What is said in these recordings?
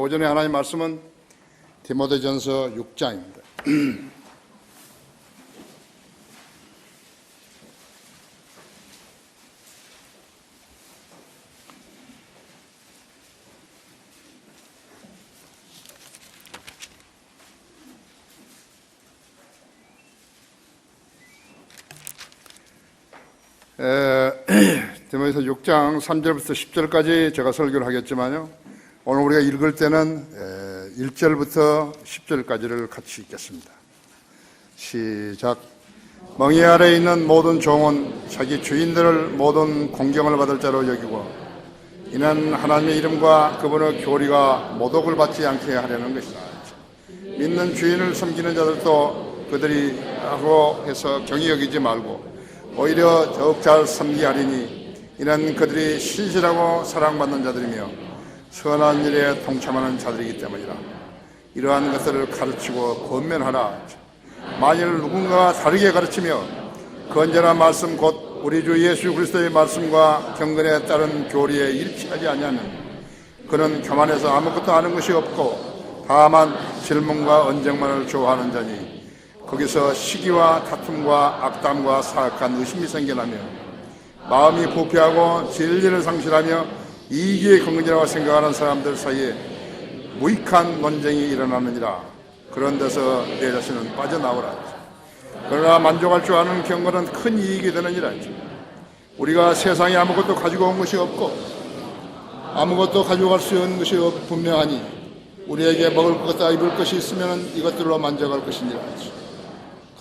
오전에 하나님 말씀은 디모데전서 6장입니다. 디모데전서 6장 3절부터 10절까지 제가 설교를 하겠지만요, 오늘 우리가 읽을 때는 1절부터 10절까지를 같이 읽겠습니다. 시작. 멍에 아래에 있는 모든 종은 자기 주인들을 모든 공경을 받을 자로 여기고, 이는 하나님의 이름과 그분의 교리가 모독을 받지 않게 하려는 것이다. 믿는 주인을 섬기는 자들도 그들이 하고 해서 경히 여기지 말고 오히려 더욱 잘 섬기게 하리니, 이는 그들이 신실하고 사랑받는 자들이며 선한 일에 동참하는 자들이기 때문이라. 이러한 것들을 가르치고 권면하라. 만일 누군가가 다르게 가르치며 건전한 말씀 곧 우리 주 예수 그리스도의 말씀과 경건에 따른 교리에 일치하지 아니하면 그는 교만해서 아무것도 아는 것이 없고 다만 질문과 언쟁만을 좋아하는 자니, 거기서 시기와 다툼과 악담과 사악한 의심이 생겨나며 마음이 부패하고 진리를 상실하며 이기에 긍정이라고 생각하는 사람들 사이에 무익한 논쟁이 일어나느니라. 그런 데서 내 자신은 빠져나오라. 그러나 만족할 줄 아는 경건은 큰 이익이 되느니라. 우리가 세상에 아무것도 가지고 온 것이 없고 아무것도 가져갈 수 있는 것이 분명하니, 우리에게 먹을 것과 입을 것이 있으면 이것들로 만족할 것이니라.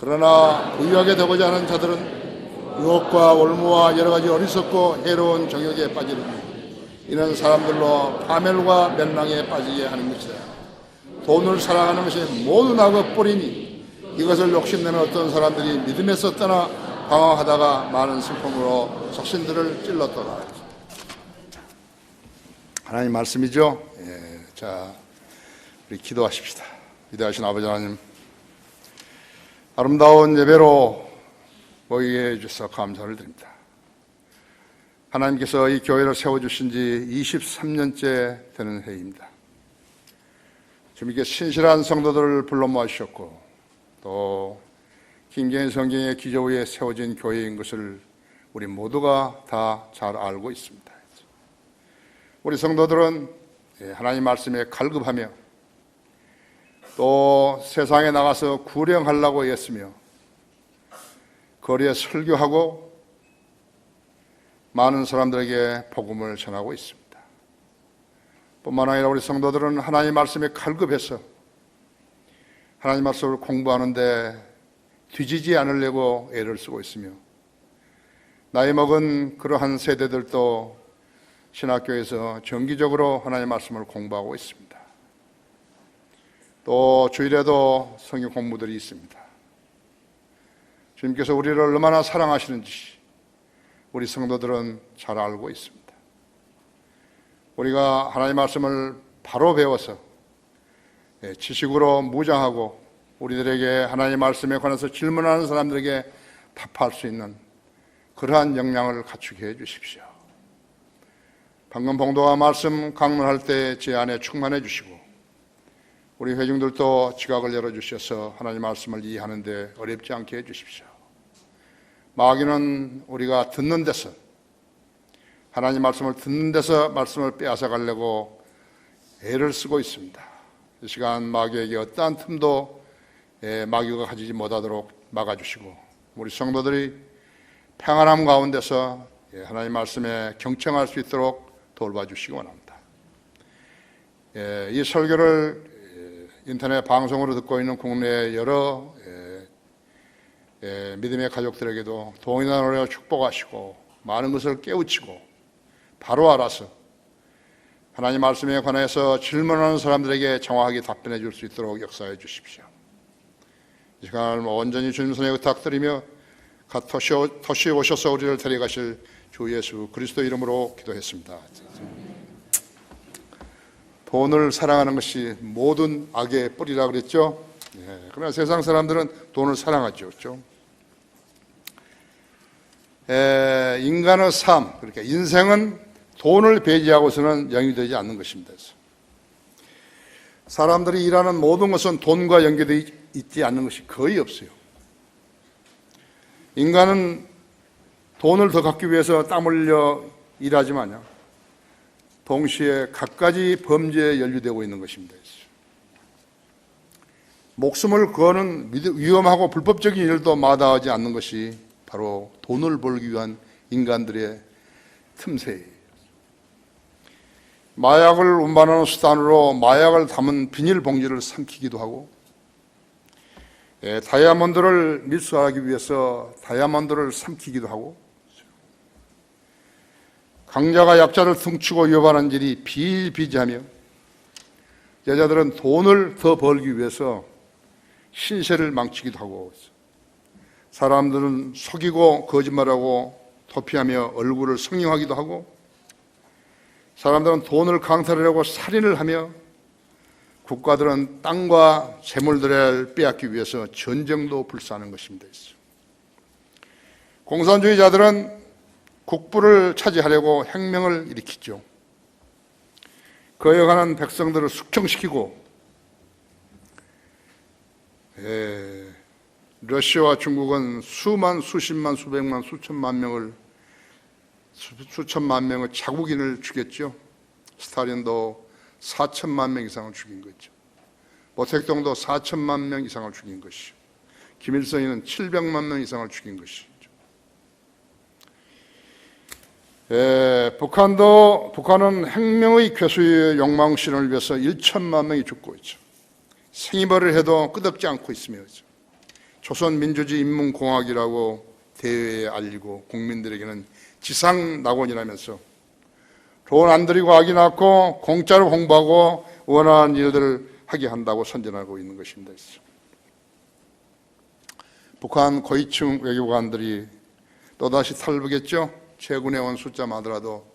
그러나 부유하게 되고자 하는 자들은 유혹과 올무와 여러 가지 어리석고 해로운 정욕에 빠지느니, 이런 사람들로 파멸과 멸망에 빠지게 하는 것이다. 돈을 사랑하는 것이 모두 악의 뿌리니, 이것을 욕심내는 어떤 사람들이 믿음에서 떠나 방황하다가 많은 슬픔으로 자신들을 찔렀더라. 하나님 말씀이죠. 자, 우리 기도하십시다. 위대하신 아버지 하나님, 아름다운 예배로 모이게 해주셔서 감사를 드립니다. 하나님께서 이 교회를 세워주신 지 23년째 되는 해입니다. 주님께 신실한 성도들을 불러 모아주셨고, 또 김경인 성경의 기조 위에 세워진 교회인 것을 우리 모두가 다 잘 알고 있습니다. 우리 성도들은 하나님 말씀에 갈급하며 또 세상에 나가서 구령하려고 애쓰며 거리에 설교하고 많은 사람들에게 복음을 전하고 있습니다. 뿐만 아니라 우리 성도들은 하나님 말씀에 갈급해서 하나님 말씀을 공부하는데 뒤지지 않으려고 애를 쓰고 있으며, 나이 먹은 그러한 세대들도 신학교에서 정기적으로 하나님 말씀을 공부하고 있습니다. 또 주일에도 성경 공부들이 있습니다. 주님께서 우리를 얼마나 사랑하시는지 우리 성도들은 잘 알고 있습니다. 우리가 하나님 말씀을 바로 배워서 지식으로 무장하고 우리들에게 하나님 말씀에 관해서 질문하는 사람들에게 답할 수 있는 그러한 역량을 갖추게 해주십시오. 방금 봉도와 말씀 강론할 때 제 안에 충만해 주시고, 우리 회중들도 지각을 열어주셔서 하나님 말씀을 이해하는 데 어렵지 않게 해주십시오. 마귀는 우리가 듣는 데서, 하나님 말씀을 듣는 데서 말씀을 빼앗아 가려고 애를 쓰고 있습니다. 이 시간 마귀에게 어떠한 틈도 마귀가 가지지 못하도록 막아주시고, 우리 성도들이 평안함 가운데서 하나님 말씀에 경청할 수 있도록 돌봐주시기 원합니다. 이 설교를 인터넷 방송으로 듣고 있는 국내의 여러 믿음의 가족들에게도 동일한 은혜로 축복하시고 많은 것을 깨우치고 바로 알아서 하나님 말씀에 관해서 질문하는 사람들에게 정확하게 답변해 줄 수 있도록 역사해 주십시오. 이 시간을 온전히 주님 손에 부탁드리며 토시 오셔서 우리를 데려가실 주 예수 그리스도 이름으로 기도했습니다. 돈을 사랑하는 것이 모든 악의 뿌리라 그랬죠. 그러나 세상 사람들은 돈을 사랑하죠. 그렇죠? 인간의 삶, 그러니까 인생은 돈을 배제하고서는 영위되지 않는 것입니다. 사람들이 일하는 모든 것은 돈과 연계되어 있지 않는 것이 거의 없어요. 인간은 돈을 더 갖기 위해서 땀 흘려 일하지만요, 동시에 갖가지 범죄에 연루되고 있는 것입니다. 목숨을 거는 위험하고 불법적인 일도 마다하지 않는 것이 바로 돈을 벌기 위한 인간들의 틈새예요. 마약을 운반하는 수단으로 마약을 담은 비닐봉지를 삼키기도 하고, 다이아몬드를 밀수하기 위해서 다이아몬드를 삼키기도 하고, 강자가 약자를 퉁치고 위협하는 일이 비일비재하며, 여자들은 돈을 더 벌기 위해서 신세를 망치기도 하고, 사람들은 속이고 거짓말하고 도피하며 얼굴을 성형하기도 하고, 사람들은 돈을 강탈하려고 살인을 하며, 국가들은 땅과 재물들을 빼앗기 위해서 전쟁도 불사하는 것입니다. 공산주의자들은 국부를 차지하려고 혁명을 일으키죠. 거역하는 백성들을 숙청시키고, 러시아와 중국은 수십만, 수백만, 수천만 명의 자국인을 죽였죠. 스탈린도 4천만 명 이상을 죽인 거죠. 모택동도 4천만 명 이상을 죽인 것이죠. 김일성이는 700만 명 이상을 죽인 것이죠. 북한은 혁명의 괴수의 욕망 실현을 위해서 1천만 명이 죽고 있죠. 생이별을 해도 끄덕지 않고 있으며, 조선민주주의인민공화국이라고 대외에 알리고 국민들에게는 지상낙원이라면서 돈 안 들이고 아기 낳고 공짜로 공부하고 원하는 일들을 하게 한다고 선전하고 있는 것입니다. 북한 고위층 외교관들이 또다시 탈북했죠. 최근에 온 숫자만 하더라도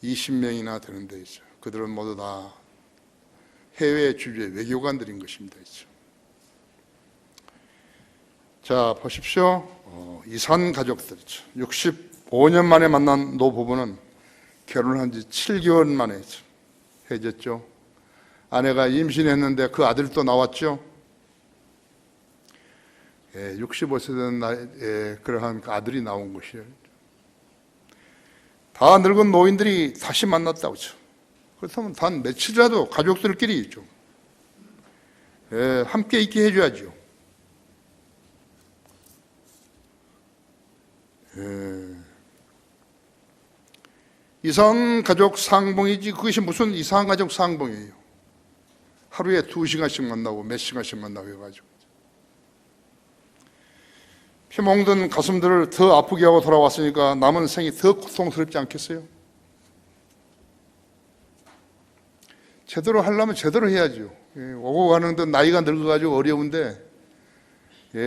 20명이나 되는데 있죠. 그들은 모두 다 해외 주재 외교관들인 것입니다. 자, 보십시오. 이산 가족들이죠. 65년 만에 만난 노부부는 결혼한 지 7개월 만에 헤어졌죠. 아내가 임신했는데 그 아들도 나왔죠. 65세 된 나이에 그러한 그 아들이 나온 것이에요. 다 늙은 노인들이 다시 만났다고 죠. 그렇다면 단 며칠이라도 가족들끼리 좀 함께 있게 해줘야죠. 이상 가족 상봉이지 그것이 무슨 이상 가족 상봉이에요. 하루에 2시간씩 만나고 몇 시간씩 만나고 해가지고 피 몽든 가슴들을 더 아프게 하고 돌아왔으니까 남은 생이 더 고통스럽지 않겠어요? 제대로 하려면 제대로 해야죠. 오고 가는 듯 나이가 늙어가지고 어려운데,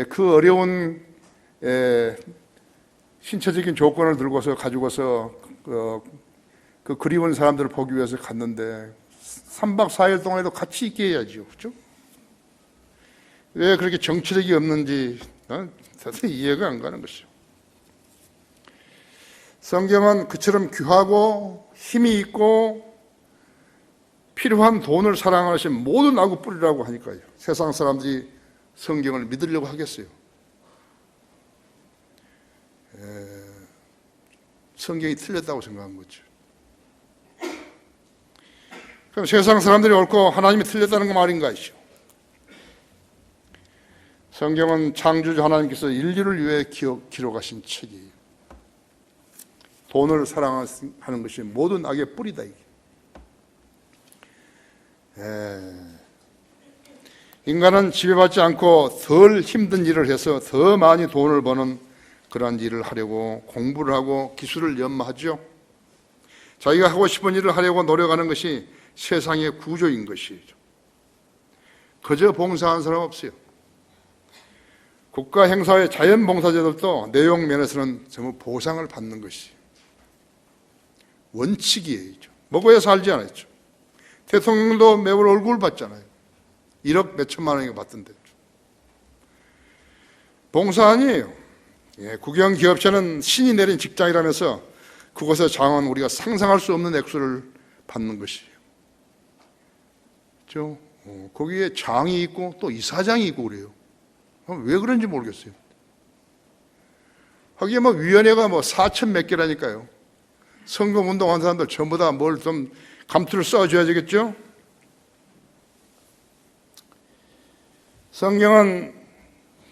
그 어려운 신체적인 조건을 들고서 가지고서 그 그리운 사람들을 보기 위해서 갔는데 3박 4일 동안에도 같이 있게 해야죠. 그렇죠? 왜 그렇게 정치력이 없는지 도대체 이해가 안 가는 것이죠. 성경은 그처럼 귀하고 힘이 있고 필요한 돈을 사랑하신 모든 악의 뿌리라고 하니까요. 세상 사람들이 성경을 믿으려고 하겠어요. 성경이 틀렸다고 생각한 거죠. 그럼 세상 사람들이 옳고 하나님이 틀렸다는 거 말인가 이죠. 성경은 창조주 하나님께서 인류를 위해 기록하신 책이에요. 돈을 사랑하는 것이 모든 악의 뿌리다. 이게. 인간은 지배받지 않고 덜 힘든 일을 해서 더 많이 돈을 버는 그러한 일을 하려고 공부를 하고 기술을 연마하죠. 자기가 하고 싶은 일을 하려고 노력하는 것이 세상의 구조인 것이죠. 그저 봉사하는 사람 없어요. 국가 행사의 자연봉사자들도 내용 면에서는 전부 보상을 받는 것이 원칙이에요. 먹어야 살지 않았죠. 대통령도 매월 월급을 받잖아요. 1억 몇천만 원인가 받던데. 봉사 아니에요. 국영기업체는 신이 내린 직장이라면서 그곳의 장은 우리가 상상할 수 없는 액수를 받는 것이에요. 그렇죠? 거기에 장이 있고 또 이사장이 있고 그래요. 왜 그런지 모르겠어요. 하기에 위원회가 4천 몇 개라니까요. 선거운동한 사람들 전부 다 뭘 좀 감투를 써줘야 되겠죠? 성경은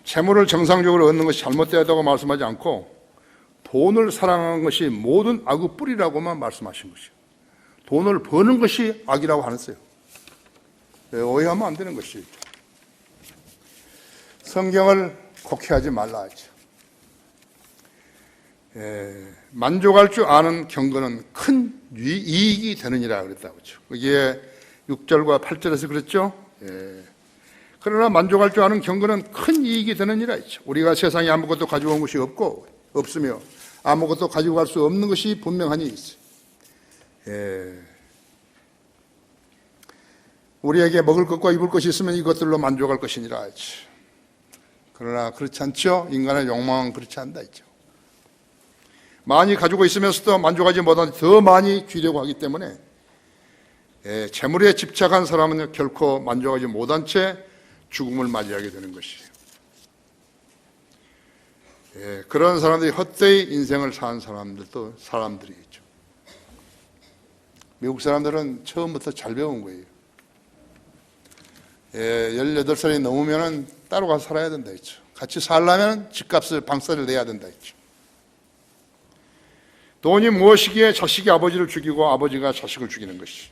재물을 정상적으로 얻는 것이 잘못되었다고 말씀하지 않고 돈을 사랑하는 것이 모든 악의 뿌리라고만 말씀하신 것이에요. 돈을 버는 것이 악이라고 하셨어요. 오해하면 안 되는 것이죠. 성경을 곡해하지 말라 하죠. 만족할 줄 아는 경건은 큰 이익이 되느니라 그랬다고 하죠. 이게 6절과 8절에서 그랬죠. 그러나 만족할 줄 아는 경건은 큰 이익이 되느니라 했죠. 우리가 세상에 아무것도 가지고 온 것이 없으며 아무것도 가지고 갈 수 없는 것이 분명하니 있어요. 우리에게 먹을 것과 입을 것이 있으면 이것들로 만족할 것이니라 했죠. 그러나 그렇지 않죠. 인간의 욕망은 그렇지 않다 했죠. 많이 가지고 있으면서도 만족하지 못한 더 많이 주려고 하기 때문에 재물에 집착한 사람은 결코 만족하지 못한 채 죽음을 맞이하게 되는 것이에요. 그런 사람들이 헛되이 인생을 사는 사람들이 있죠. 미국 사람들은 처음부터 잘 배운 거예요. 18살이 넘으면 따로 가서 살아야 된다 했죠. 같이 살려면 집값을 방세를 내야 된다 했죠. 돈이 무엇이기에 자식이 아버지를 죽이고 아버지가 자식을 죽이는 것이.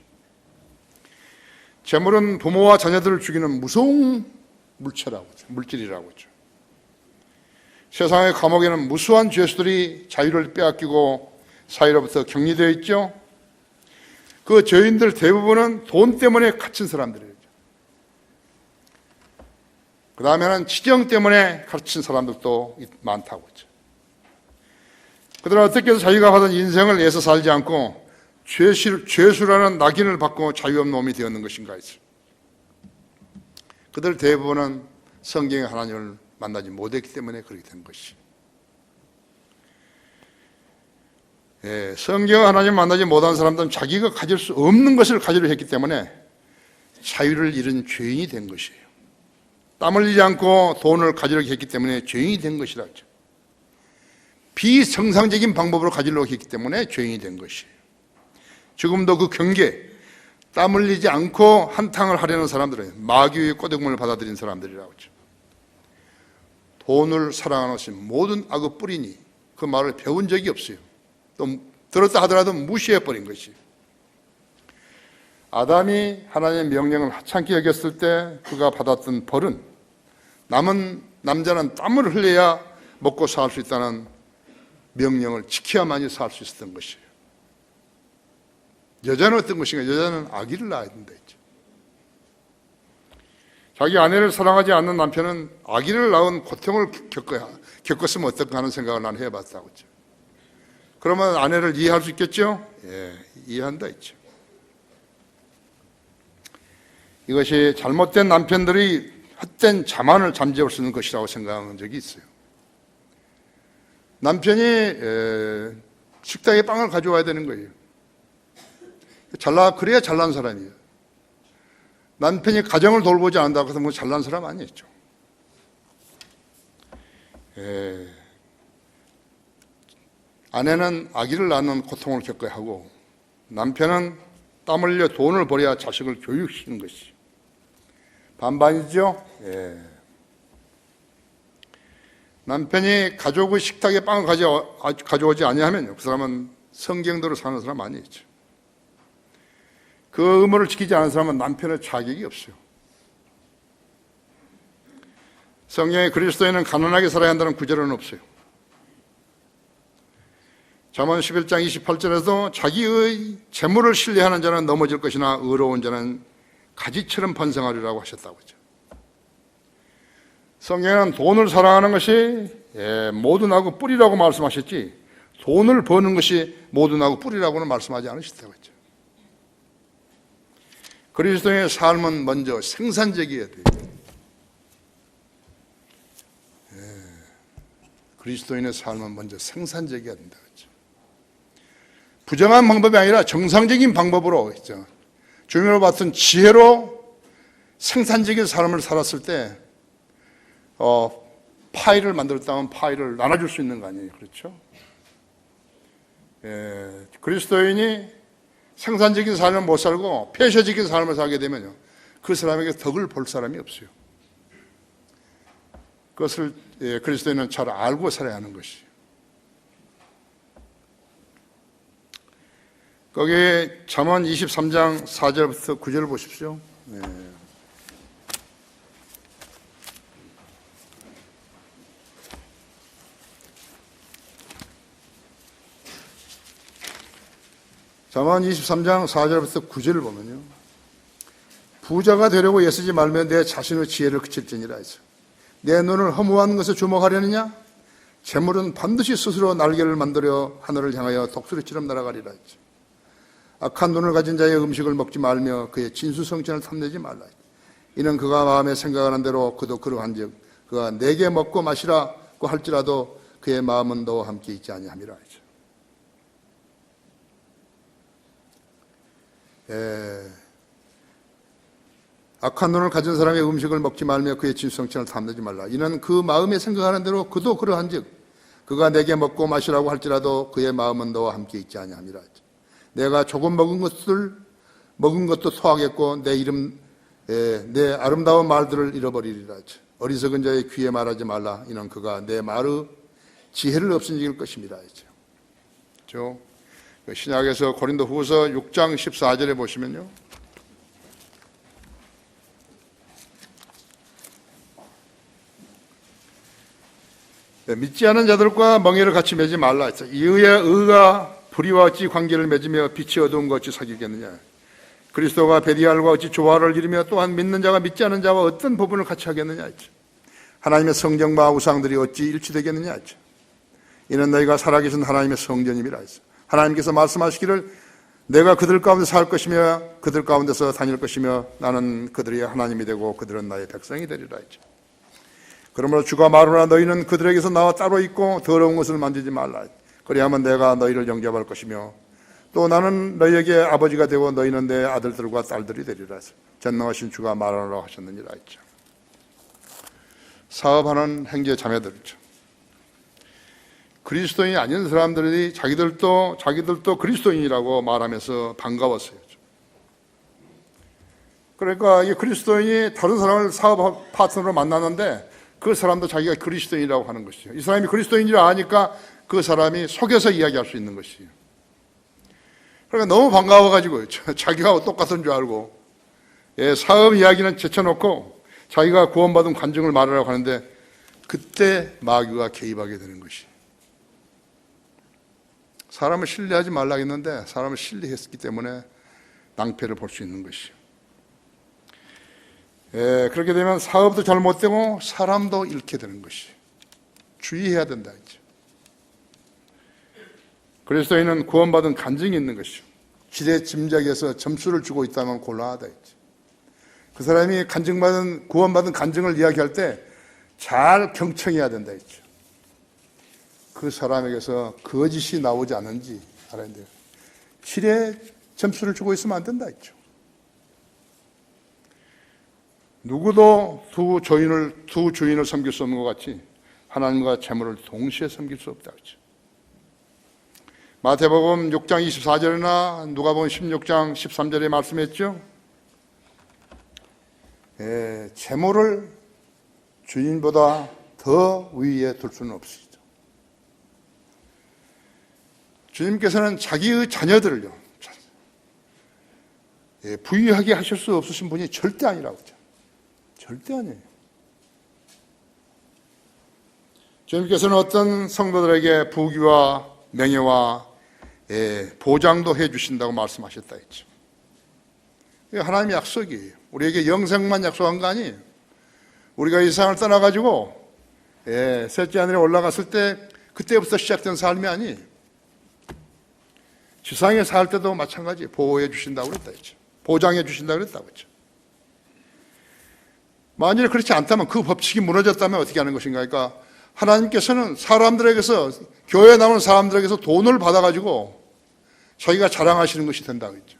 재물은 부모와 자녀들을 죽이는 무서운 물질이라고 하죠. 세상의 감옥에는 무수한 죄수들이 자유를 빼앗기고 사회로부터 격리되어 있죠. 그 죄인들 대부분은 돈 때문에 갇힌 사람들이에요. 그 다음에는 치정 때문에 갇힌 사람들도 많다고 하죠. 그들은 어떻게 해서 자기가 받은 인생을 애써 살지 않고 죄수라는 낙인을 받고 자유 없는 놈이 되었는 것인가 했어요. 그들 대부분은 성경의 하나님을 만나지 못했기 때문에 그렇게 된 것이. 성경 하나님 만나지 못한 사람들은 자기가 가질 수 없는 것을 가지려 했기 때문에 자유를 잃은 죄인이 된 것이에요. 땀 흘리지 않고 돈을 가지려고 했기 때문에 죄인이 된 것이라 하죠. 비정상적인 방법으로 가지려고 했기 때문에 죄인이 된 것이에요. 지금도 그 경계, 땀 흘리지 않고 한탕을 하려는 사람들은 마귀의 꼬득문을 받아들인 사람들이라고 하죠. 돈을 사랑하는 것이 모든 악의 뿌리니 그 말을 배운 적이 없어요. 또 들었다 하더라도 무시해버린 것이에요. 아담이 하나님의 명령을 하찮게 여겼을 때 그가 받았던 벌은 남자는 땀을 흘려야 먹고 살 수 있다는 명령을 지켜야만이 살 수 있었던 것이에요. 여자는 어떤 것인가? 여자는 아기를 낳아야 된다 했죠. 자기 아내를 사랑하지 않는 남편은 아기를 낳은 고통을 겪었으면 어떨까 하는 생각을 난 해봤다고 했죠. 그러면 아내를 이해할 수 있겠죠? 이해한다 했죠. 이것이 잘못된 남편들이 헛된 자만을 잠재울 수 있는 것이라고 생각한 적이 있어요. 남편이 식당에 빵을 가져와야 되는 거예요. 그래야 잘난 사람이에요. 남편이 가정을 돌보지 않는다고 해서 잘난 사람 아니겠죠. 아내는 아기를 낳는 고통을 겪어야 하고 남편은 땀 흘려 돈을 벌여야 자식을 교육시키는 것이 반반이죠. 남편이 가족의 식탁에 빵을 가져오지 아니하면 그 사람은 성경대로 사는 사람 아니겠죠. 그 의무를 지키지 않은 사람은 남편의 자격이 없어요. 성경에 그리스도인은 가난하게 살아야 한다는 구절은 없어요. 잠언 11장 28절에도 자기의 재물을 신뢰하는 자는 넘어질 것이나 의로운 자는 가지처럼 번성하리라고 하셨다고 하죠. 성경은 돈을 사랑하는 것이 모든 악의 뿌리라고 말씀하셨지 돈을 버는 것이 모든 악의 뿌리라고는 말씀하지 않으셨다고 했죠. 그리스도인의 삶은 먼저 생산적이어야 돼요. 그리스도인의 삶은 먼저 생산적이어야 된다. 부정한 방법이 아니라 정상적인 방법으로 주님을 받은 지혜로 생산적인 삶을 살았을 때 파이를 만들었다면 파이를 나눠줄 수 있는 거 아니에요? 그렇죠? 그리스도인이 생산적인 삶을 못 살고 폐쇄적인 삶을 살게 되면요, 그 사람에게 덕을 볼 사람이 없어요. 그것을 그리스도인은 잘 알고 살아야 하는 것이에요. 거기 잠언 23장 4절부터 9절 보십시오. 잠언 23장 4절부터 9절을 보면요, 부자가 되려고 애쓰지 말며 내 자신의 지혜를 그칠지니라 해서 내 눈을 허무한 것에 주목하려느냐? 재물은 반드시 스스로 날개를 만들어 하늘을 향하여 독수리처럼 날아가리라 했죠. 악한 눈을 가진 자의 음식을 먹지 말며 그의 진수성찬을 탐내지 말라. 이는 그가 마음에 생각하는 대로 그도 그러한즉 그가 내게 먹고 마시라고 할지라도 그의 마음은 너와 함께 있지 아니함이라 하죠. 악한 눈을 가진 사람의 음식을 먹지 말며 그의 진수성찬을 탐내지 말라. 이는 그 마음에 생각하는 대로 그도 그러한즉 그가 내게 먹고 마시라고 할지라도 그의 마음은 너와 함께 있지 아니함이라 하죠. 내가 조금 먹은 것도 토하겠고 내 아름다운 말들을 잃어버리리라 하죠. 어리석은 자의 귀에 말하지 말라. 이는 그가 내 말의 지혜를 없애질 것입니다 하죠. 그렇죠? 신약에서 고린도후서 6장 14절에 보시면요, 믿지 않은 자들과 멍에를 같이 매지 말라 했어. 이의 의가 불의와 어찌 관계를 맺으며 빛이 어두운 것 어찌 사귀겠느냐. 그리스도가 베리알과 어찌 조화를 이루며 또한 믿는 자가 믿지 않은 자와 어떤 부분을 같이 하겠느냐 했죠. 하나님의 성전과 우상들이 어찌 일치되겠느냐 했죠. 이는 너희가 살아계신 하나님의 성전임이라 했어. 하나님께서 말씀하시기를 내가 그들 가운데 살 것이며 그들 가운데서 다닐 것이며 나는 그들의 하나님이 되고 그들은 나의 백성이 되리라 했죠. 그러므로 주가 말하노라 너희는 그들에게서 나와 따로 있고 더러운 것을 만지지 말라. 그리하면 내가 너희를 영접할 것이며 또 나는 너희에게 아버지가 되고 너희는 내 아들들과 딸들이 되리라. 전능하신 주가 말하노라 하셨느니라 했죠. 사업하는 형제 자매들이죠. 그리스도인이 아닌 사람들이 자기들도 그리스도인이라고 말하면서 반가웠어요. 그러니까 이 그리스도인이 다른 사람을 사업 파트너로 만났는데 그 사람도 자기가 그리스도인이라고 하는 것이에요. 이 사람이 그리스도인이라 아니까 그 사람이 속여서 이야기할 수 있는 것이에요. 그러니까 너무 반가워가지고 자기가 똑같은 줄 알고 사업 이야기는 제쳐놓고 자기가 구원받은 간증을 말하라고 하는데 그때 마귀가 개입하게 되는 것이에요. 사람을 신뢰하지 말라 했는데 사람을 신뢰했기 때문에 낭패를 볼 수 있는 것이에요. 그렇게 되면 사업도 잘못되고 사람도 잃게 되는 것이에요. 주의해야 된다 했죠. 그리스도인은 구원받은 간증이 있는 것이죠. 지대 짐작에서 점수를 주고 있다면 곤란하다 했죠. 그 사람이 구원받은 간증을 이야기할 때 잘 경청해야 된다 했죠. 그 사람에게서 거짓이 나오지 않은지 알아야 돼요. 지뢰 점수를 주고 있으면 안 된다 했죠. 누구도 두 주인을 섬길 수 없는 것 같이 하나님과 재물을 동시에 섬길 수 없다 했죠. 마태복음 6장 24절이나 누가복음 16장 13절에 말씀했죠. 재물을 주인보다 더 위에 둘 수는 없습니다. 주님께서는 자기의 자녀들을요, 부유하게 하실 수 없으신 분이 절대 아니라고 했죠. 절대 아니에요. 주님께서는 어떤 성도들에게 부귀와 명예와 보장도 해주신다고 말씀하셨다 했죠. 이게 하나님의 약속이에요. 우리에게 영생만 약속한 거 아니에요. 우리가 이 세상을 떠나가지고 셋째 하늘에 올라갔을 때 그때부터 시작된 삶이 아니에요. 지상에 살 때도 마찬가지 보호해 주신다고 그랬다 했죠. 보장해 주신다고 그랬다고 했죠. 만일 그렇지 않다면 그 법칙이 무너졌다면 어떻게 하는 것인가? 그러니까 하나님께서는 사람들에게서 교회에 나오는 사람들에게서 돈을 받아가지고 자기가 자랑하시는 것이 된다고 했죠.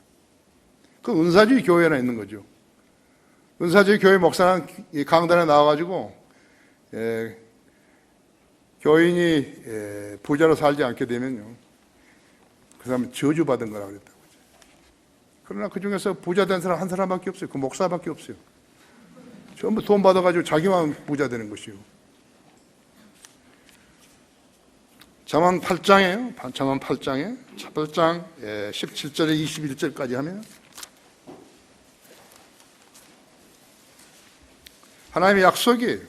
그 은사주의 교회에 있는 거죠. 은사주의 교회 목사는 이 강단에 나와가지고 교인이 부자로 살지 않게 되면요, 그 사람은 저주받은 거라고 그랬다고. 그러나 그 중에서 부자 된 사람 한 사람밖에 없어요. 그 목사밖에 없어요. 전부 돈 받아가지고 자기만 부자 되는 것이요. 잠언 8장이에요. 잠언 8장에 8장 17절에 21절까지 하면 하나님의 약속이에요.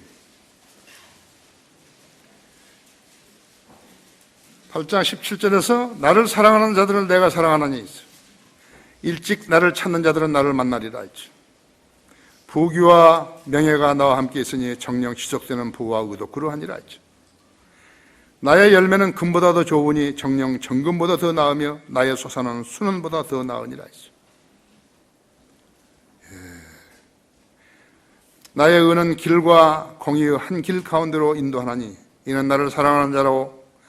8장 17절에서 나를 사랑하는 자들을 내가 사랑하나니 있어. 일찍 나를 찾는 자들은 나를 만나리라 했죠. 부귀와 명예가 나와 함께 있으니 정령 지속되는 부와 의도 그러하니라 했죠. 나의 열매는 금보다 더 좋으니 정령 정금보다 더 나으며 나의 소산은 순원보다 더 나으니라 했죠. 나의 의는 길과 공의의 한 길 가운데로 인도하나니 이는 나를 사랑하는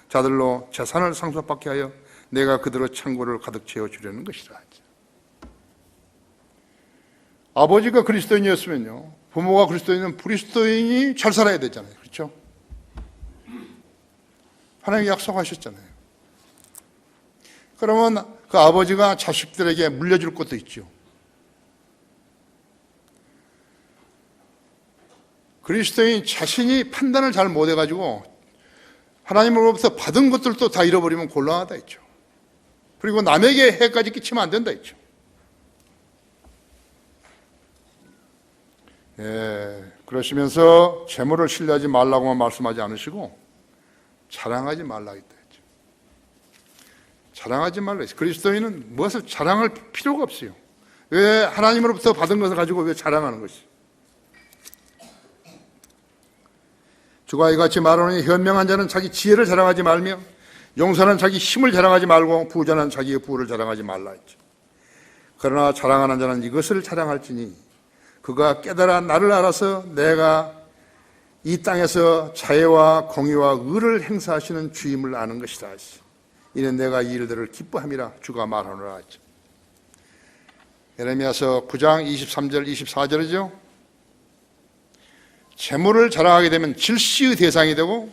자들로 재산을 상속받게 하여 내가 그대로 창고를 가득 채워주려는 것이라. 아버지가 그리스도인이었으면요, 부모가 그리스도인은 그리스도인이 잘 살아야 되잖아요. 그렇죠? 하나님이 약속하셨잖아요. 그러면 그 아버지가 자식들에게 물려줄 것도 있죠. 그리스도인 자신이 판단을 잘 못해가지고 하나님으로부터 받은 것들도 다 잃어버리면 곤란하다 했죠. 그리고 남에게 해까지 끼치면 안 된다 했죠. 그러시면서 재물을 신뢰하지 말라고만 말씀하지 않으시고 자랑하지 말라 했다 했죠. 자랑하지 말라 했어요. 그리스도인은 무엇을 자랑할 필요가 없어요. 왜 하나님으로부터 받은 것을 가지고 왜 자랑하는 것이? 주가 이같이 말하노니 현명한 자는 자기 지혜를 자랑하지 말며 용사는 자기 힘을 자랑하지 말고 부자는 자기의 부를 자랑하지 말라 했죠. 그러나 자랑하는 자는 이것을 자랑할지니 그가 깨달아 나를 알아서 내가 이 땅에서 자애와 공의와 의를 행사하시는 주임을 아는 것이다. 이는 내가 이 일들을 기뻐함이라 주가 말하노라 했죠. 예레미야서 9장 23절 24절이죠. 재물을 자랑하게 되면 질시의 대상이 되고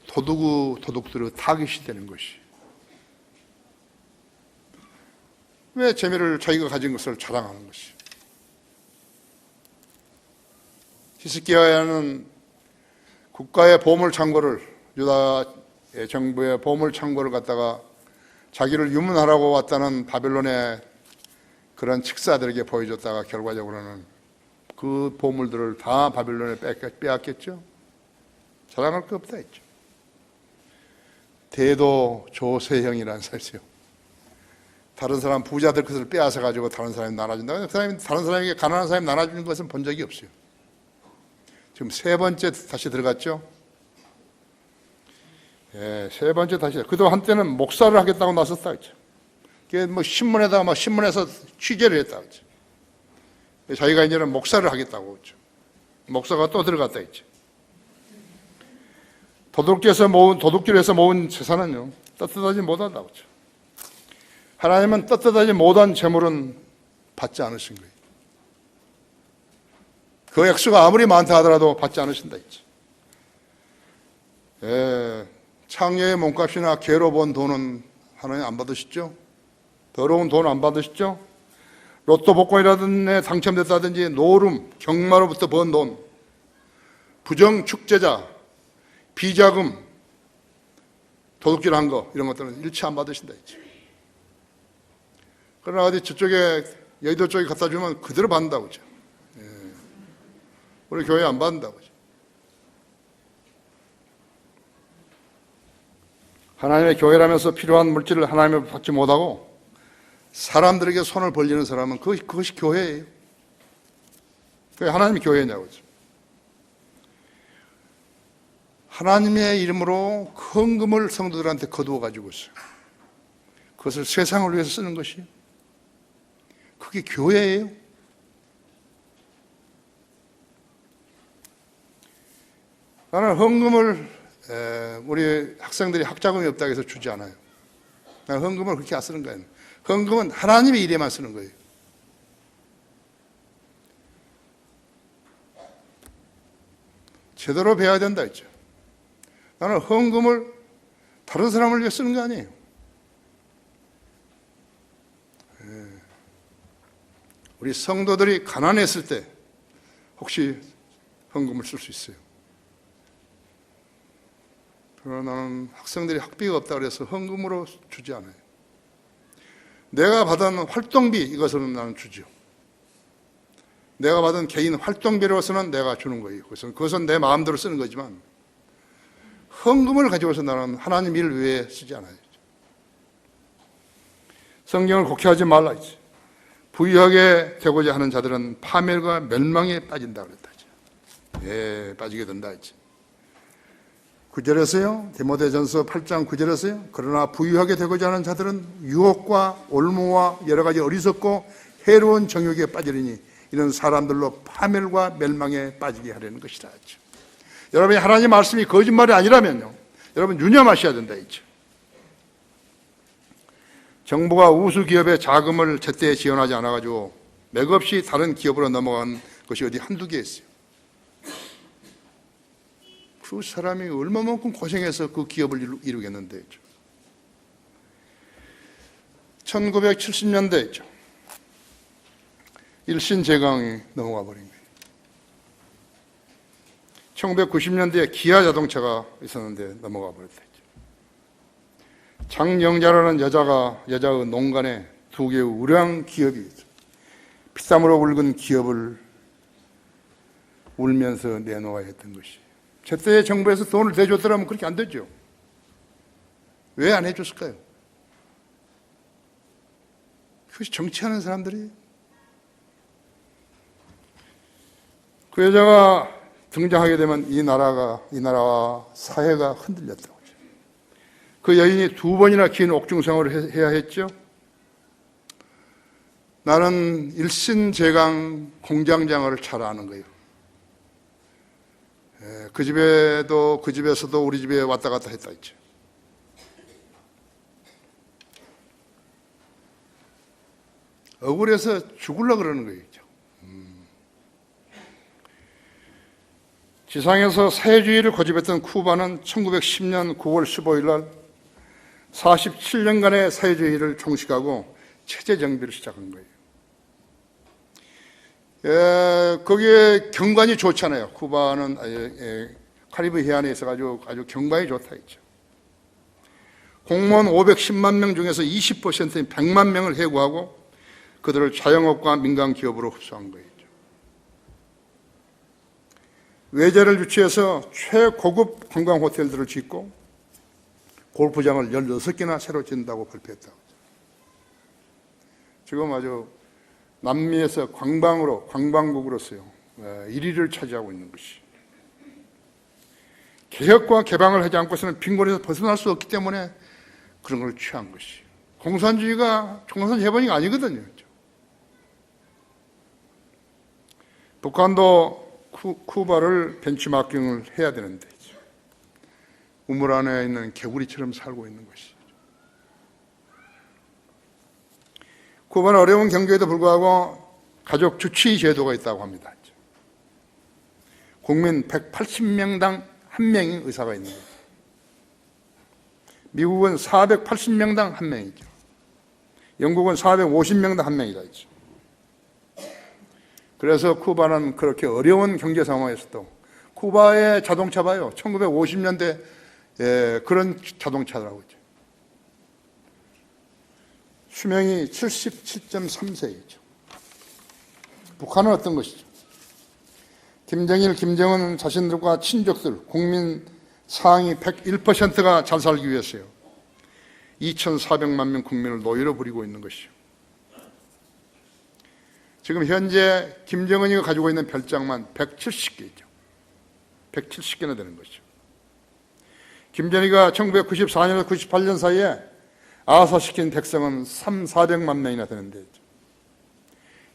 도둑들의 타깃이 되는 것이. 왜 재물을 자기가 가진 것을 자랑하는 것이? 히스기야는 국가의 보물창고를, 유다 정부의 보물창고를 갖다가 자기를 유문하라고 왔다는 바벨론의 그런 측사들에게 보여줬다가 결과적으로는 그 보물들을 다 바벨론에 빼앗겼죠. 자랑할 거 없다 했죠. 대도 조세형이라는 사람이 있어요. 다른 사람 부자들 것을 빼앗아 가지고 다른 사람이 나눠준다. 다른 사람에게 가난한 사람이 나눠주는 것은 본 적이 없어요. 지금 세 번째 다시 들어갔죠. 세 번째 다시. 그도 한때는 목사를 하겠다고 나섰다 했죠. 그게 뭐 신문에서 취재를 했다 했죠. 자기가 이제는 목사를 하겠다고 했죠. 목사가 또 들어갔다 했죠. 도둑질에서 모은 재산은요, 떳떳하지 못하다고 했죠. 하나님은 떳떳하지 못한 재물은 받지 않으신 거예요. 그 액수가 아무리 많다 하더라도 받지 않으신다 했죠. 창녀의 몸값이나 개로 번 돈은 하나님 안 받으시죠? 더러운 돈 안 받으시죠? 로또 복권이라든지 당첨됐다든지 노름, 경마로부터 번 돈, 부정 축제자, 비자금, 도둑질한 거 이런 것들은 일치 안 받으신다 했죠. 그러나 어디 저쪽에 여의도 쪽에 갖다 주면 그대로 받는다고 그죠. 우리 교회 안 받는다고 그죠. 하나님의 교회라면서 필요한 물질을 하나님을 받지 못하고 사람들에게 손을 벌리는 사람은 그것이 교회예요. 그게 하나님의 교회냐고 그죠. 하나님의 이름으로 헌금을 성도들한테 거두어 가지고 있어요. 그것을 세상을 위해서 쓰는 것이에요. 그게 교회예요. 나는 헌금을 우리 학생들이 학자금이 없다고 해서 주지 않아요. 나는 헌금을 그렇게 안 쓰는 거예요. 헌금은 하나님의 일에만 쓰는 거예요. 제대로 배워야 된다 했죠. 나는 헌금을 다른 사람을 위해 쓰는 게 아니에요. 우리 성도들이 가난했을 때 혹시 헌금을 쓸 수 있어요. 그러나 나는 학생들이 학비가 없다 그래서 헌금으로 주지 않아요. 내가 받은 활동비 이것은 나는 주죠. 내가 받은 개인 활동비로서는 내가 주는 거예요. 그것은 내 마음대로 쓰는 거지만 헌금을 가지고서 나는 하나님 일을 위해 쓰지 않아요. 성경을 곡해하지 말라 했지. 부유하게 되고자 하는 자들은 파멸과 멸망에 빠진다 그랬다죠. 예, 빠지게 된다 했지. 9절에서요, 디모데전서 8장 9절에서요, 그러나 부유하게 되고자 하는 자들은 유혹과 올무와 여러 가지 어리석고 해로운 정욕에 빠지리니 이런 사람들로 파멸과 멸망에 빠지게 하려는 것이라 했죠. 여러분이 하나님 말씀이 거짓말이 아니라면요, 여러분 유념하셔야 된다 했죠. 정부가 우수 기업의 자금을 제때 지원하지 않아가지고 맥없이 다른 기업으로 넘어간 것이 어디 한두 개 있어요. 그 사람이 얼마만큼 고생해서 그 기업을 이루겠는데. 1970년대였죠. 일신제강이 넘어가 버린 거예요. 1990년대에 기아 자동차가 있었는데 넘어가 버렸다. 장영자라는 여자의 농간에 두 개의 우량 기업이 있죠. 피땀으로 굵은 기업을 울면서 내놓아야 했던 것이. 제때 정부에서 돈을 대줬더라면 그렇게 안 되죠. 왜 안 해줬을까요? 그것이 정치하는 사람들이. 그 여자가 등장하게 되면 이 나라와 사회가 흔들렸다고. 그 여인이 2번이나 긴 옥중생활을 해야 했죠. 나는 일신제강 공장장을 잘 아는 거예요. 그 집에서도 우리 집에 왔다 갔다 했다 했죠. 억울해서 죽으려고 그러는 거예요. 지상에서 사회주의를 고집했던 쿠바는 1910년 9월 15일 날 47년간의 사회주의를 종식하고 체제 정비를 시작한 거예요. 거기에 경관이 좋잖아요. 쿠바는 카리브 해안에 있어가지고 아주 경관이 좋다 했죠. 공무원 510만 명 중에서 20%인 100만 명을 해고하고 그들을 자영업과 민간 기업으로 흡수한 거예요. 외제를 유치해서 최고급 관광 호텔들을 짓고 골프장을 16개나 새로 짓는다고 발표했다고. 지금 아주 남미에서 관광국으로서요 1위를 차지하고 있는 것이. 개혁과 개방을 하지 않고서는 빈곤에서 벗어날 수 없기 때문에 그런 걸 취한 것이. 공산주의가 총선 해본이 아니거든요. 북한도 쿠바를 벤치마킹을 해야 되는데 우물 안에 있는 개구리처럼 살고 있는 것이죠. 쿠바는 어려운 경제에도 불구하고 가족 주치 제도가 있다고 합니다. 국민 180명당 1명이 의사가 있는 거예요. 미국은 480명당 1명이죠. 영국은 450명당 1명이다 했죠. 그래서 쿠바는 그렇게 어려운 경제 상황에서도 쿠바의 자동차 봐요. 1950년대 그런 자동차라고. 수명이 77.3세이죠. 북한은 어떤 것이죠? 김정일, 김정은 자신들과 친족들, 국민 상위 101%가 잘 살기 위해서요. 2,400만 명 국민을 노예로 부리고 있는 것이죠. 지금 현재 김정은이가 가지고 있는 별장만 170개죠. 170개나 되는 것이죠. 김정일이가 1994년에서 98년 사이에 아사시킨 백성은 400만 명이나 되는데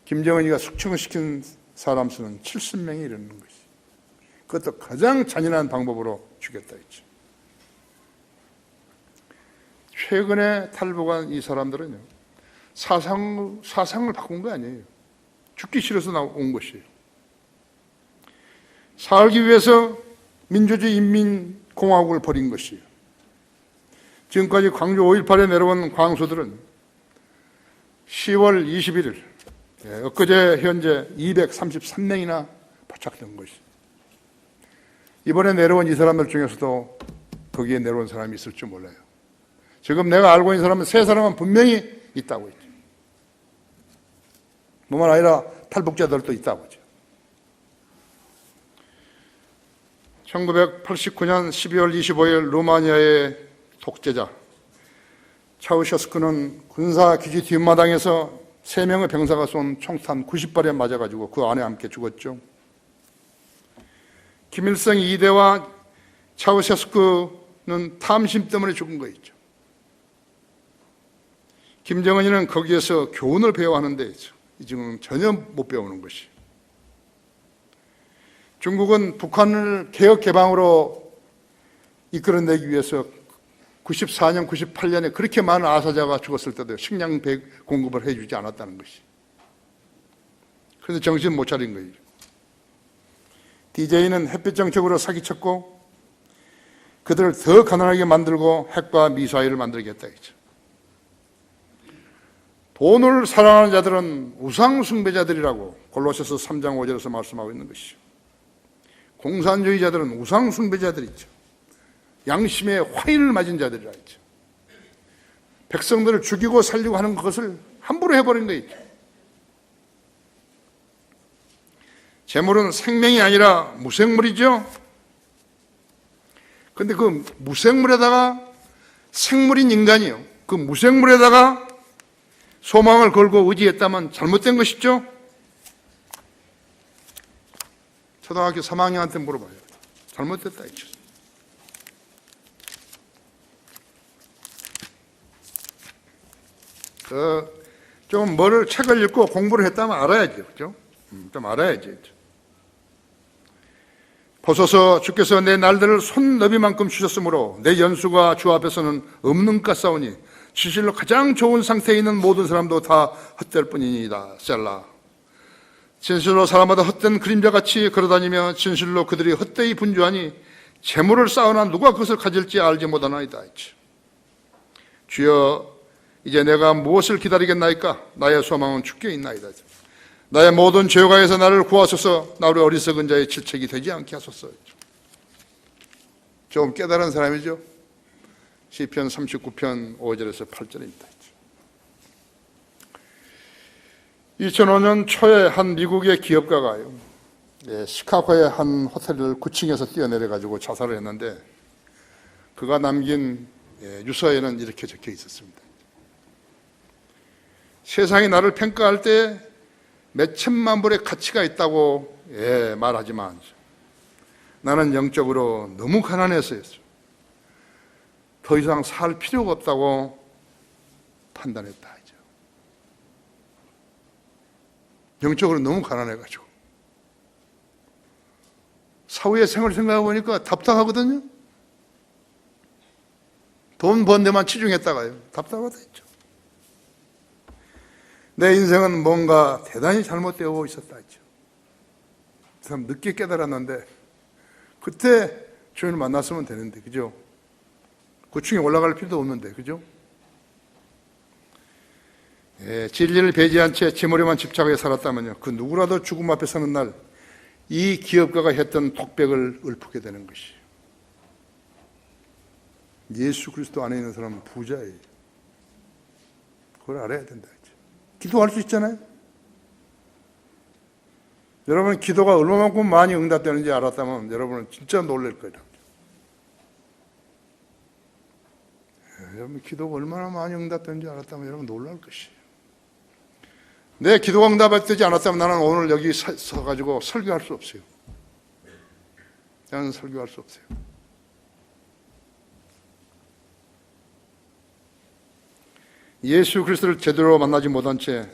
김정은이가 숙청을 시킨 사람 수는 70명이 이르는 것이죠. 그것도 가장 잔인한 방법으로 죽였다 했죠. 최근에 탈북한 이 사람들은요, 사상을 바꾼 거 아니에요. 죽기 싫어서 온 것이에요. 살기 위해서 민주주의 인민공화국을 버린 것이에요. 지금까지 광주 5.18에 내려온 광수들은 10월 21일, 엊그제 현재 233명이나 포착된 것이에요. 이번에 내려온 이 사람들 중에서도 거기에 내려온 사람이 있을 줄 몰라요. 지금 내가 알고 있는 사람은 3사람은 분명히 있다고 했죠. 뿐만 아니라 탈북자들도 있다고 하죠. 1989년 12월 25일 루마니아의 독재자 차우셰스쿠는 군사기지 뒷마당에서 3명의 병사가 쏜 총탄 90발에 맞아가지고 그 안에 함께 죽었죠. 김일성 2대와 차우셰스쿠는 탐심 때문에 죽은 거였죠. 김정은이는 거기에서 교훈을 배워야 하는데 지금 전혀 못 배우는 것이. 중국은 북한을 개혁 개방으로 이끌어내기 위해서 94년, 98년에 그렇게 많은 아사자가 죽었을 때도 식량 공급을 해주지 않았다는 것이. 그래서 정신 못 차린 거예요. DJ는 햇빛 정책으로 사기쳤고 그들을 더 가난하게 만들고 핵과 미사일을 만들겠다 했죠. 돈을 사랑하는 자들은 우상 숭배자들이라고 골로새서 3장 5절에서 말씀하고 있는 것이죠. 공산주의자들은 우상 숭배자들이죠. 양심의 화인을 맞은 자들이라 했죠. 백성들을 죽이고 살리고 하는 것을 함부로 해버린 거있죠. 재물은 생명이 아니라 무생물이죠. 그런데 그 무생물에다가 생물인 인간이요, 그 무생물에다가 소망을 걸고 의지했다면 잘못된 것이죠. 초등학교 3학년한테 물어봐요. 잘못됐다 했죠. 좀 뭐를 책을 읽고 공부를 했다면 알아야죠. 그죠? 좀 알아야지. 보소서 주께서 내 날들을 손너비만큼 주셨으므로 내 연수가 주 앞에서는 없는 것 싸우니 진실로 가장 좋은 상태에 있는 모든 사람도 다 헛될 뿐이니이다. 셀라. 진실로 사람마다 헛된 그림자같이 걸어다니며 진실로 그들이 헛되이 분주하니 재물을 쌓으나 누가 그것을 가질지 알지 못하나이다. 주여, 이제 내가 무엇을 기다리겠나이까? 나의 소망은 주께 있나이다. 나의 모든 죄가에서 나를 구하소서. 나로 어리석은 자의 질책이 되지 않게 하소서. 좀 깨달은 사람이죠. 시편 39편 5절에서 8절입니다. 2005년 초에 한 미국의 기업가가요, 시카고의 한 호텔을 9층에서 뛰어내려가지고 자살을 했는데 그가 남긴 유서에는 이렇게 적혀 있었습니다. 세상이 나를 평가할 때 몇천만 불의 가치가 있다고 말하지만 나는 영적으로 너무 가난해서였어요. 더 이상 살 필요가 없다고 판단했다. 영적으로 너무 가난해가지고. 사후의 생활을 생각해보니까 답답하거든요. 돈 번 데만 치중했다가요, 답답하다 했죠. 내 인생은 뭔가 대단히 잘못되어 있었다 했죠. 참 늦게 깨달았는데 그때 주님을 만났으면 되는데, 그죠? 9층에 올라갈 필요도 없는데, 그죠? 진리를 배제한 채 재물에만 집착해 살았다면요, 그 누구라도 죽음 앞에 서는 날 이 기업가가 했던 독백을 읊게 되는 것이에요. 예수 그리스도 안에 있는 사람은 부자예요. 그걸 알아야 된다. 기도할 수 있잖아요. 여러분, 기도가 얼마만큼 많이 응답되는지 알았다면 여러분은 진짜 놀랄 거예요. 여러분, 기도가 얼마나 많이 응답되는지 알았다면 여러분 놀랄 것이에요. 내 기도가 응답되지 않았다면 나는 오늘 여기 서가지고 설교할 수 없어요. 나는 설교할 수 없어요. 예수 그리스도를 제대로 만나지 못한 채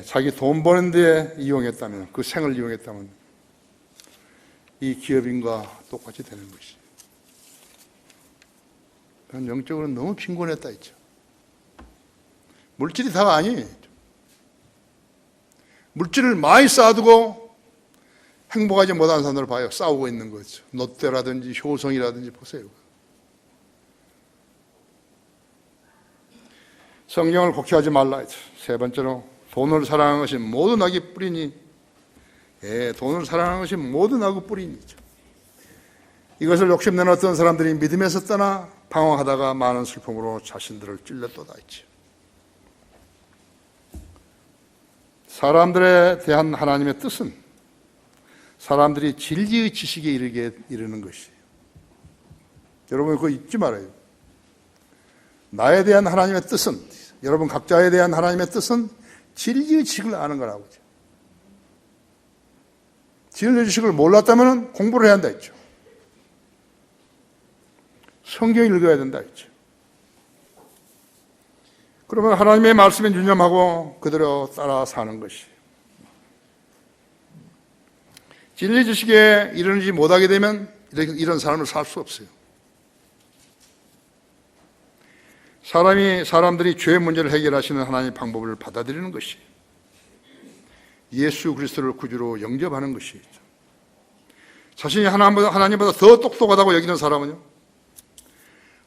자기 돈 버는 데 이용했다면, 그 생을 이용했다면 이 기업인과 똑같이 되는 것이죠. 그건 영적으로 너무 빈곤했다 했죠. 물질이 다가 아니에요. 물질을 많이 쌓아두고 행복하지 못한 사람들을 봐요. 싸우고 있는 거죠. 롯데라든지 효성이라든지 보세요. 성경을 곡해하지 말라 했죠. 세 번째로 돈을 사랑하는 것이 모든 악의 뿌리니, 돈을 사랑하는 것이 모든 악의 뿌리니죠. 이것을 욕심내는 어떤 사람들이 믿음에서 떠나 방황하다가 많은 슬픔으로 자신들을 찔렀도다 했죠. 사람들에 대한 하나님의 뜻은 사람들이 진리의 지식에 이르는 것이에요. 여러분 그거 잊지 말아요. 나에 대한 하나님의 뜻은, 여러분 각자에 대한 하나님의 뜻은 진리의 지식을 아는 거라고 하죠. 진리의 지식을 몰랐다면 공부를 해야 한다 했죠. 성경 읽어야 된다 했죠. 그러면 하나님의 말씀에 유념하고 그대로 따라 사는 것이, 진리 지식에 이르지 못하게 되면 이런 삶을 살 수 없어요. 사람들이 죄의 문제를 해결하시는 하나님의 방법을 받아들이는 것이, 예수 그리스도를 구주로 영접하는 것이죠. 자신이 하나님보다 더 똑똑하다고 여기는 사람은요,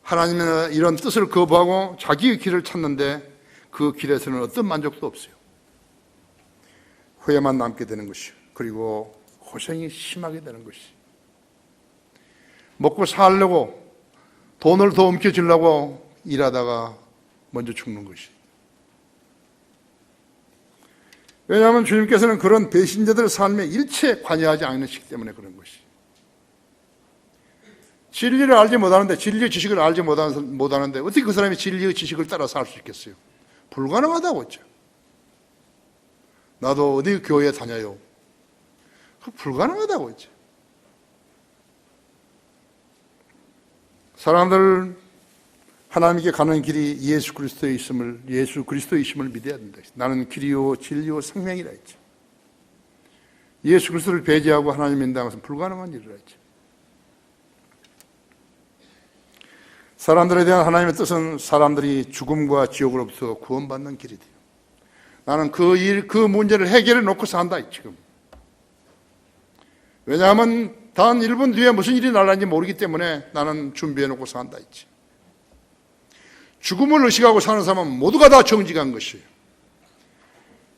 하나님의 이런 뜻을 거부하고 자기의 길을 찾는데 그 길에서는 어떤 만족도 없어요. 후회만 남게 되는 것이요. 그리고 고생이 심하게 되는 것이, 먹고 살려고 돈을 더 움켜쥐려고 일하다가 먼저 죽는 것이. 왜냐하면 주님께서는 그런 배신자들의 삶에 일체 관여하지 않으시기 때문에 그런 것이. 진리를 알지 못하는데, 진리의 지식을 알지 못하는데 어떻게 그 사람이 진리의 지식을 따라 살 수 있겠어요? 불가능하다고 했죠. 나도 어디 교회에 다녀요. 불가능하다고 했죠. 사람들 하나님께 가는 길이 예수 그리스도의 있음을 믿어야 된다. 나는 길이요 진리요 생명이라 했죠. 예수 그리스도를 배제하고 하나님 믿는다는 것은 불가능한 일이라 했죠. 사람들에 대한 하나님의 뜻은 사람들이 죽음과 지옥으로부터 구원받는 길이 돼요. 나는 그 문제를 해결해 놓고 산다 지금. 왜냐하면 단 1분 뒤에 무슨 일이 날는지 모르기 때문에 나는 준비해 놓고 산다 했지. 죽음을 의식하고 사는 사람은 모두가 다 정직한 것이에요.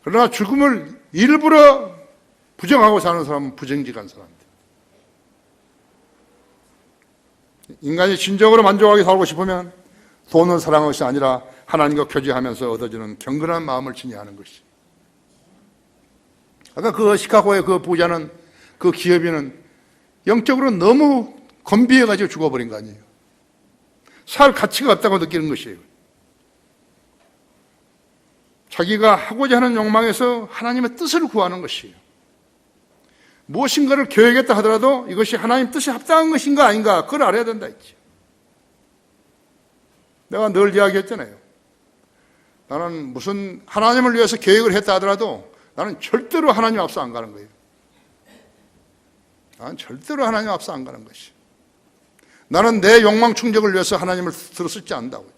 그러나 죽음을 일부러 부정하고 사는 사람은 부정직한 사람들. 인간이 진정으로 만족하게 살고 싶으면 돈을 사랑하는 것이 아니라 하나님과 교제하면서 얻어지는 경건한 마음을 지니하는 것이. 아까 그 시카고의 그 부자는, 그 기업인은 영적으로 너무 건비해가지고 죽어버린 거 아니에요. 살 가치가 없다고 느끼는 것이에요. 자기가 하고자 하는 욕망에서 하나님의 뜻을 구하는 것이에요. 무엇인가를 계획했다 하더라도 이것이 하나님 뜻에 합당한 것인가 아닌가, 그걸 알아야 된다 했지. 내가 늘 이야기했잖아요. 나는 무슨 하나님을 위해서 계획을 했다 하더라도 나는 절대로 하나님 앞서 안 가는 거예요. 나는 절대로 하나님 앞서 안 가는 것이. 나는 내 욕망 충족을 위해서 하나님을 들어쓰지 않는다고요.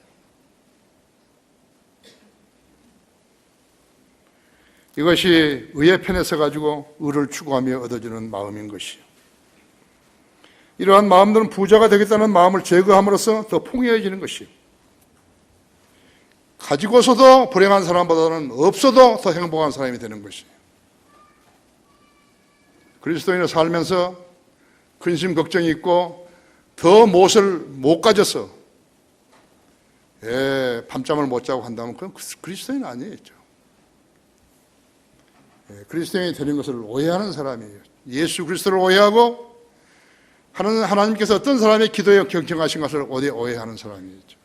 이것이 의의 편에 서가지고 의를 추구하며 얻어지는 마음인 것이요. 이러한 마음들은 부자가 되겠다는 마음을 제거함으로써 더 풍요해지는 것이요. 가지고서도 불행한 사람보다는 없어도 더 행복한 사람이 되는 것이요. 그리스도인을 살면서 근심 걱정이 있고 더 무엇을 못 가져서 밤잠을 못 자고 한다면 그건 그리스도인 아니에요. 그리스도인이 되는 것을 오해하는 사람이에요. 예수 그리스도를 오해하고 하나님께서 어떤 사람의 기도에 경청하신 것을 오해하는 사람이죠.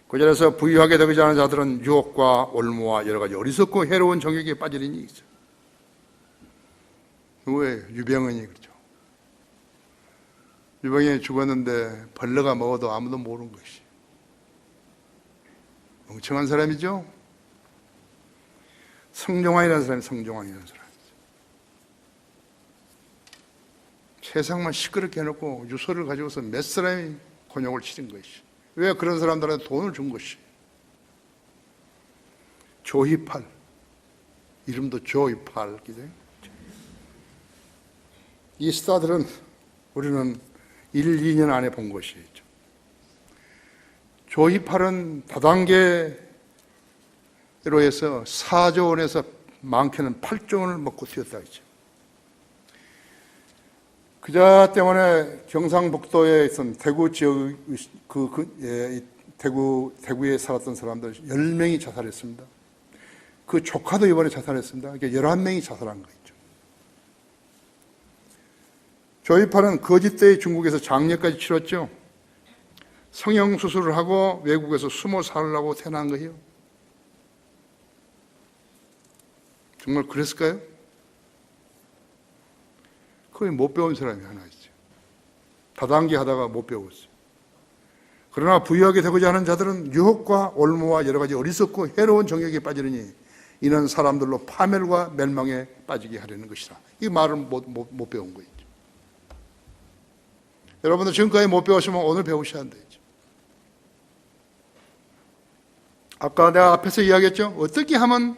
구절에서 부유하게 되지 않은 자들은 유혹과 올무와 여러 가지 어리석고 해로운 정욕에 빠지리니 있죠. 왜? 유병헌이 그렇죠. 유병헌이 죽었는데 벌레가 먹어도 아무도 모르는 것이. 멍청한 사람이죠. 성종환이라는 사람이 성종환이라는 사람이죠. 세상만 시끄럽게 해놓고 유서를 가지고서 몇 사람이 곤욕을 치른 것이. 왜? 그런 사람들한테 돈을 준 것이. 조희팔. 이름도 조이 팔. 이 스타들은 우리는 1, 2년 안에 본 것이죠. 조이 팔은 다단계로 해서 4조 원에서 많게는 8조 원을 먹고 튀었다 했죠. 그자 때문에 경상북도에 있던 대구 지역, 대구에 살았던 사람들 10명이 자살했습니다. 그 조카도 이번에 자살했습니다. 그러니까 11명이 자살한 거죠. 조이팔은 거짓되이 중국에서 장례까지 치렀죠. 성형수술을 하고 외국에서 숨어 살려고 태어난 거예요. 정말 그랬을까요? 거의 못 배운 사람이 하나 있어요. 다단계 하다가 못 배웠어요. 그러나 부유하게 되고자 하는 자들은 유혹과 올무와 여러 가지 어리석고 해로운 정욕에 빠지느니 이는 사람들로 파멸과 멸망에 빠지게 하려는 것이다. 이 말을 못 배운 거예요. 여러분들 지금까지 못 배우시면 오늘 배우셔야 되죠. 아까 내가 앞에서 이야기했죠. 어떻게 하면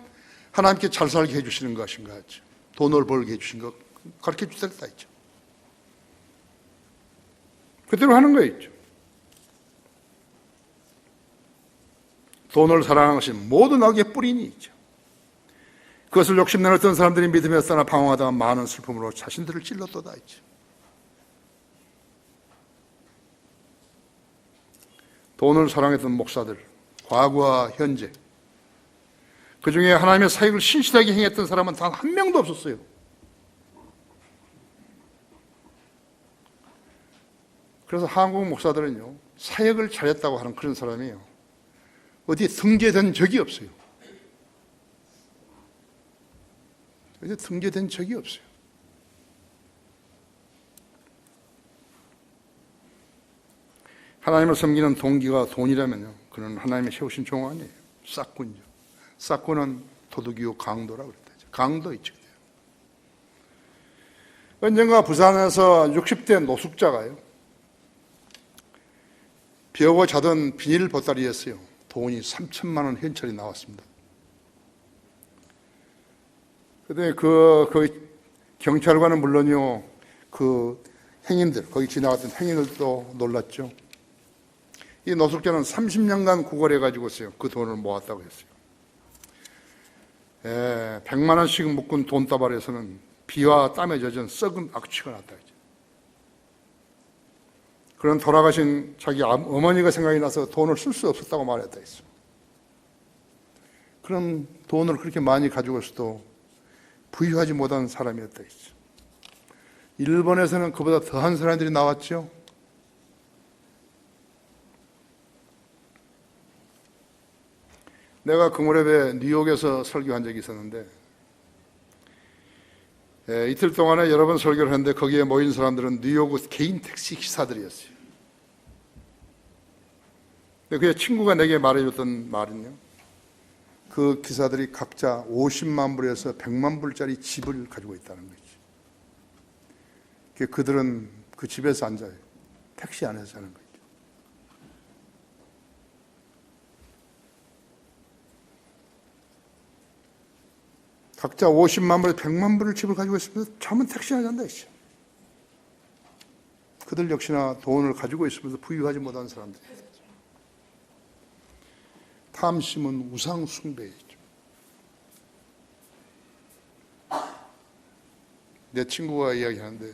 하나님께 잘 살게 해주시는 것인가 했죠. 돈을 벌게 해주신 것 가르쳐 주셨다 했죠. 그대로 하는 거였죠. 돈을 사랑하는 것이 모든 악의 뿌리니 있죠. 그것을 욕심내는 어떤 사람들이 믿음에 떠나 방황하다가 많은 슬픔으로 자신들을 찔렀도다 했죠. 돈을 사랑했던 목사들, 과거와 현재, 그 중에 하나님의 사역을 신실하게 행했던 사람은 단 한 명도 없었어요. 그래서 한국 목사들은요, 사역을 잘했다고 하는 그런 사람이에요. 어디에 등재된 적이 없어요. 어디에 등재된 적이 없어요. 하나님을 섬기는 동기가 돈이라면요, 그는 하나님의 세우신 종 아니에요. 싹군이죠. 싹군은 도둑이요 강도라고 그랬죠. 강도 있죠. 언젠가 부산에서 60대 노숙자가요, 벼고 자던 비닐 보따리였어요. 돈이 3천만 원 현찰이 나왔습니다. 그런데 그 경찰관은 물론요, 그 행인들, 거기 지나갔던 행인들도 놀랐죠. 이 노숙자는 30년간 구걸해가지고서요, 그 돈을 모았다고 했어요. 100만 원씩 묶은 돈다발에서는 비와 땀에 젖은 썩은 악취가 났다 했죠. 그런 돌아가신 자기 어머니가 생각이 나서 돈을 쓸 수 없었다고 말했다 했어. 그런 돈을 그렇게 많이 가지고 있어도 부유하지 못한 사람이었다 했어. 일본에서는 그보다 더한 사람들이 나왔죠. 내가 그 무렵에 뉴욕에서 설교한 적이 있었는데, 이틀 동안에 여러 번 설교를 했는데 거기에 모인 사람들은 뉴욕 개인 택시 기사들이었어요. 근데 그 친구가 내게 말해줬던 말은요, 그 기사들이 각자 50만 불에서 100만 불짜리 집을 가지고 있다는 거죠. 그들은 그 집에서 앉아요. 택시 안에서 사는 거죠. 각자 50만 불에 100만 불을 집을 가지고 있으면서 잠은 택시 안에 잔다 했죠. 그들 역시나 돈을 가지고 있으면서 부유하지 못한 사람들이에요. 탐심은 우상 숭배이죠. 내 친구가 이야기하는데,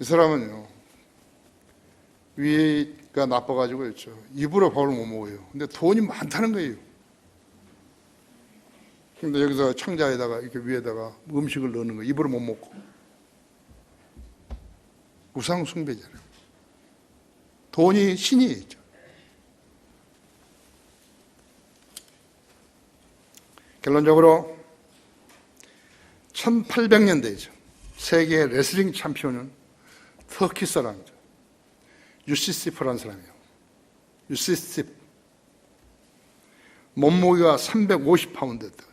이 사람은요, 위가 나빠가지고 있죠. 입으로 밥을 못 먹어요. 근데 돈이 많다는 거예요. 근데 여기서 창자에다가 이렇게 위에다가 음식을 넣는 거예요. 입으로 못 먹고. 우상 숭배잖아요. 돈이 신이죠. 결론적으로 1800년대죠. 세계 레슬링 챔피언은 터키 사람이죠. 유시스티프라는 사람이에요. 유시스티프. 몸무게가 350파운드였다.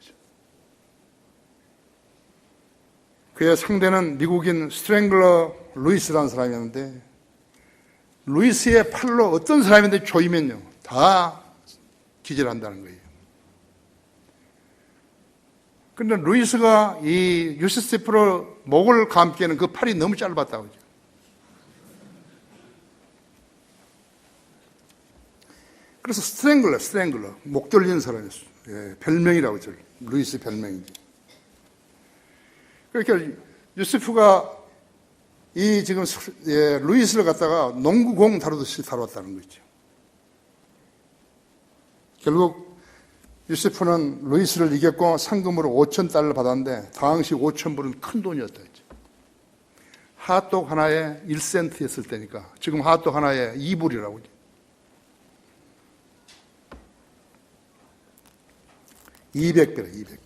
그의 상대는 미국인 스트랭글러 루이스라는 사람이었는데, 루이스의 팔로 어떤 사람인데 조이면요, 다 기절한다는 거예요. 근데 루이스가 이 유세프의 목을 감기에는 그 팔이 너무 짧았다고 하죠. 그래서 스트랭글러, 목 졸리는 사람이었어요. 예, 별명이라고 하죠. 루이스 별명이지. 그러니까 유세프가 이 지금 루이스를 갖다가 농구공 다루듯이 다뤘다는 거죠. 결국 유세프는 루이스를 이겼고 상금으로 5,000달러 받았는데 당시 5,000불은 큰 돈이었다 했죠. 핫도그 하나에 1센트였을 때니까 지금 핫도그 하나에 2불이라고 하죠. 200배래, 200배.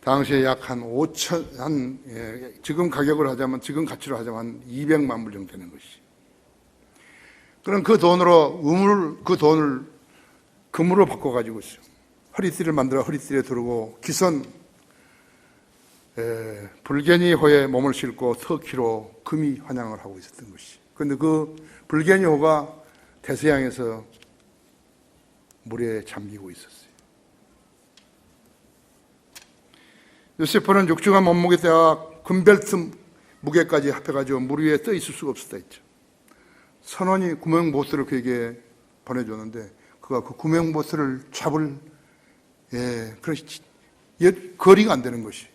당시에 약 한 5천, 지금 가격을 하자면, 지금 가치로 하자면 한 200만 불 정도 되는 것이. 그럼 그 돈으로 그 돈을 금으로 바꿔가지고 있어요. 허리띠를 만들어 허리띠에 두르고 기선, 불개니호에 몸을 싣고 터키로 금이 환영을 하고 있었던 것이. 그런데 그 불개니호가 대서양에서 물에 잠기고 있었어요. 요세프는 육중한 몸무게대와 금벨트 무게까지 합해가지고 물 위에 떠 있을 수가 없었다 했죠. 선원이 구명보트를 그에게 보내줬는데 그가 그 구명보트를 잡을 그런 거리가 안 되는 것이.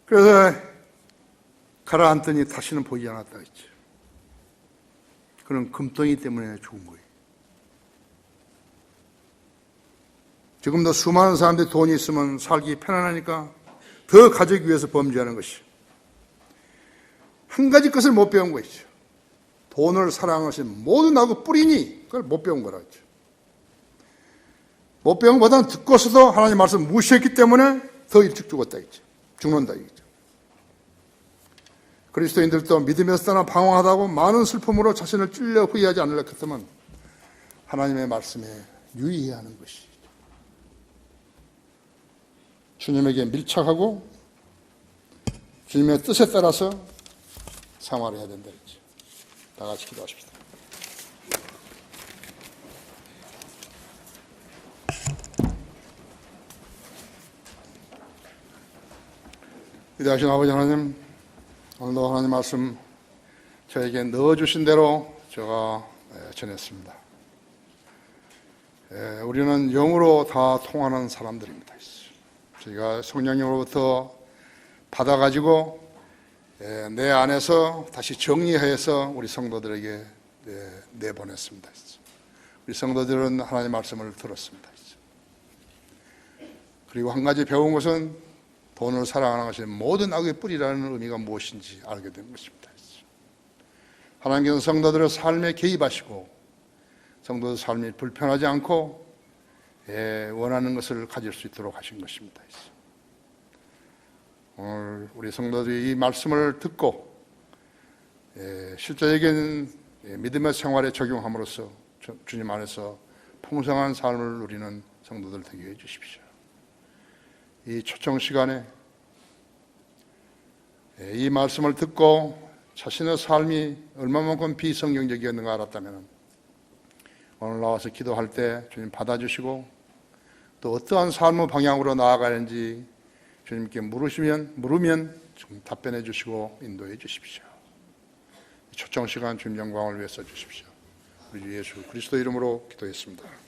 그래서 가라앉더니 다시는 보이지 않았다 했죠. 그는 금덩이 때문에 죽은 거예요. 지금도 수많은 사람들이 돈이 있으면 살기 편안하니까 더 가지기 위해서 범죄하는 것이. 한 가지 것을 못 배운 것이죠. 돈을 사랑하신 모든 악의 뿌리니 그걸 못 배운 거라 했죠. 못 배운 것보다는 듣고서도 하나님 말씀 무시했기 때문에 더 일찍 죽었다 했죠. 죽는다 했죠. 그리스도인들도 믿음에서 떠나 방황하다고 많은 슬픔으로 자신을 찔려 후회하지 않으려 했으면 하나님의 말씀에 유의해야 하는 것이. 주님에게 밀착하고 주님의 뜻에 따라서 생활을 해야 된다 했죠. 다 같이 기도하십시다. 위대하신 아버지 하나님, 오늘도 하나님 말씀 저에게 넣어주신 대로 제가 전했습니다. 우리는 영으로 다 통하는 사람들입니다. 저희가 성령님으로부터 받아가지고 내 안에서 다시 정리해서 우리 성도들에게 내보냈습니다. 우리 성도들은 하나님의 말씀을 들었습니다. 그리고 한 가지 배운 것은 돈을 사랑하는 것이 모든 악의 뿌리라는 의미가 무엇인지 알게 된 것입니다. 하나님께서 성도들의 삶에 개입하시고 성도들 삶이 불편하지 않고 원하는 것을 가질 수 있도록 하신 것입니다. 오늘 우리 성도들이 이 말씀을 듣고 실제적인 믿음의 생활에 적용함으로써 주님 안에서 풍성한 삶을 누리는 성도들 되게 해주십시오. 이 초청 시간에 이 말씀을 듣고 자신의 삶이 얼마만큼 비성경적이었는가 알았다면 오늘 나와서 기도할 때 주님 받아주시고 또 어떠한 삶의 방향으로 나아가는지 주님께 물으면 좀 답변해 주시고 인도해 주십시오. 초청 시간 주님 영광을 위해 써 주십시오. 우리 주 예수 그리스도 이름으로 기도했습니다.